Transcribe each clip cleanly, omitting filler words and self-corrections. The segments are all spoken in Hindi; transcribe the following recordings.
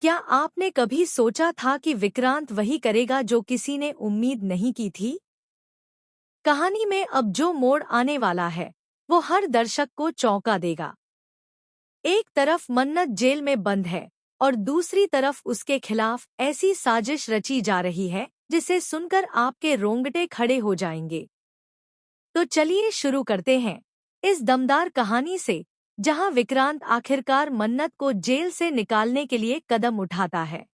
क्या आपने कभी सोचा था कि विक्रांत वही करेगा जो किसी ने उम्मीद नहीं की थी? कहानी में अब जो मोड़ आने वाला है वो हर दर्शक को चौंका देगा। एक तरफ मन्नत जेल में बंद है और दूसरी तरफ उसके खिलाफ ऐसी साजिश रची जा रही है जिसे सुनकर आपके रोंगटे खड़े हो जाएंगे। तो चलिए शुरू करते हैं इस दमदार कहानी से, जहां विक्रांत आखिरकार मन्नत को जेल से निकालने के लिए कदम उठाता है।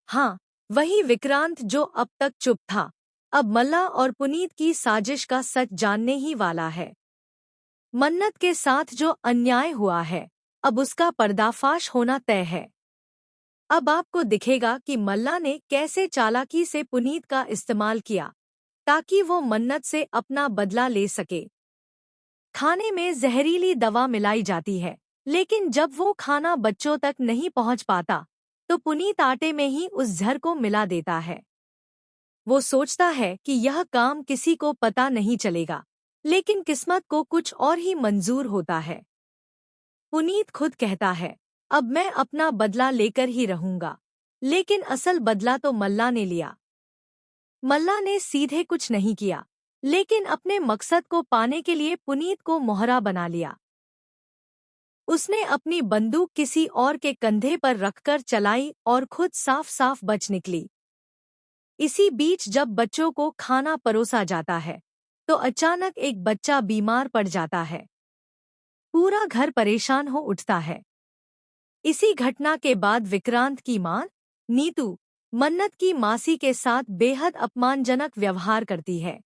हाँ, वही विक्रांत जो अब तक चुप था, अब मल्ला और पुनीत की साजिश का सच जानने ही वाला है। मन्नत के साथ जो अन्याय हुआ है, अब उसका पर्दाफाश होना तय है। अब आपको दिखेगा कि मल्ला ने कैसे चालाकी से पुनीत का इस्तेमाल किया ताकि वो मन्नत से अपना बदला ले सके। खाने में जहरीली दवा मिलाई जाती है, लेकिन जब वो खाना बच्चों तक नहीं पहुंच पाता तो पुनीत आटे में ही उस जहर को मिला देता है। वो सोचता है कि यह काम किसी को पता नहीं चलेगा, लेकिन किस्मत को कुछ और ही मंजूर होता है। पुनीत खुद कहता है, अब मैं अपना बदला लेकर ही रहूंगा, लेकिन असल बदला तो मल्ला ने लिया। मल्ला ने सीधे कुछ नहीं किया, लेकिन अपने मकसद को पाने के लिए पुनीत को मोहरा बना लिया। उसने अपनी बंदूक किसी और के कंधे पर रखकर चलाई और खुद साफ साफ बच निकली। इसी बीच जब बच्चों को खाना परोसा जाता है तो अचानक एक बच्चा बीमार पड़ जाता है। पूरा घर परेशान हो उठता है। इसी घटना के बाद विक्रांत की मां नीतू मन्नत की मासी के साथ बेहद अपमानजनक व्यवहार करती है।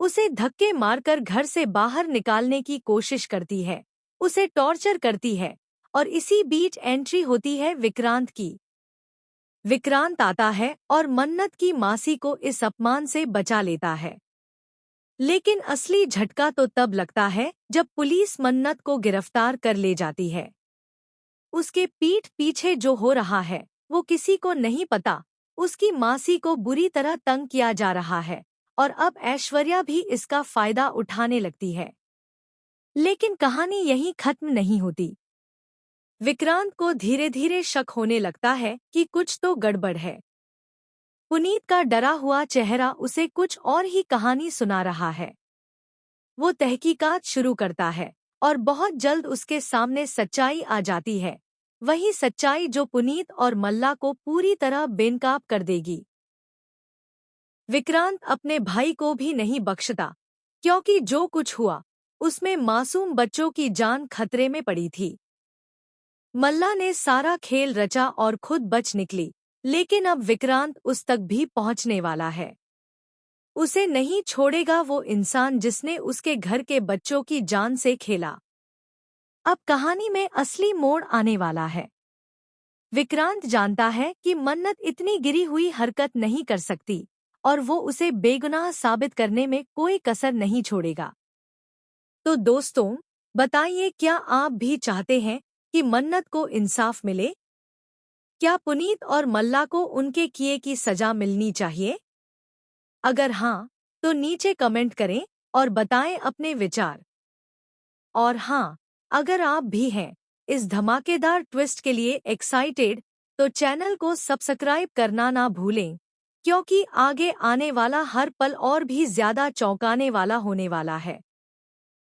उसे धक्के मारकर घर से बाहर निकालने की कोशिश करती है, उसे टॉर्चर करती है और इसी बीच एंट्री होती है विक्रांत की। विक्रांत आता है और मन्नत की मासी को इस अपमान से बचा लेता है। लेकिन असली झटका तो तब लगता है जब पुलिस मन्नत को गिरफ्तार कर ले जाती है। उसके पीठ पीछे जो हो रहा है वो किसी को नहीं पता। उसकी मासी को बुरी तरह तंग किया जा रहा है और अब ऐश्वर्या भी इसका फायदा उठाने लगती है। लेकिन कहानी यहीं खत्म नहीं होती। विक्रांत को धीरे धीरे शक होने लगता है कि कुछ तो गड़बड़ है। पुनीत का डरा हुआ चेहरा उसे कुछ और ही कहानी सुना रहा है। वो तहकीकात शुरू करता है और बहुत जल्द उसके सामने सच्चाई आ जाती है, वही सच्चाई जो पुनीत और मल्ला को पूरी तरह बेनकाब कर देगी। विक्रांत अपने भाई को भी नहीं बख्शता, क्योंकि जो कुछ हुआ उसमें मासूम बच्चों की जान खतरे में पड़ी थी। मल्ला ने सारा खेल रचा और खुद बच निकली, लेकिन अब विक्रांत उस तक भी पहुंचने वाला है। उसे नहीं छोड़ेगा वो इंसान जिसने उसके घर के बच्चों की जान से खेला। अब कहानी में असली मोड़ आने वाला है। विक्रांत जानता है कि मन्नत इतनी गिरी हुई हरकत नहीं कर सकती और वो उसे बेगुनाह साबित करने में कोई कसर नहीं छोड़ेगा। तो दोस्तों, बताइए, क्या आप भी चाहते हैं कि मन्नत को इंसाफ मिले? क्या पुनीत और मल्ला को उनके किए की सजा मिलनी चाहिए? अगर हाँ, तो नीचे कमेंट करें और बताएं अपने विचार। और हाँ, अगर आप भी हैं इस धमाकेदार ट्विस्ट के लिए एक्साइटेड, तो चैनल को सब्सक्राइब करना ना भूलें, क्योंकि आगे आने वाला हर पल और भी ज्यादा चौंकाने वाला होने वाला है।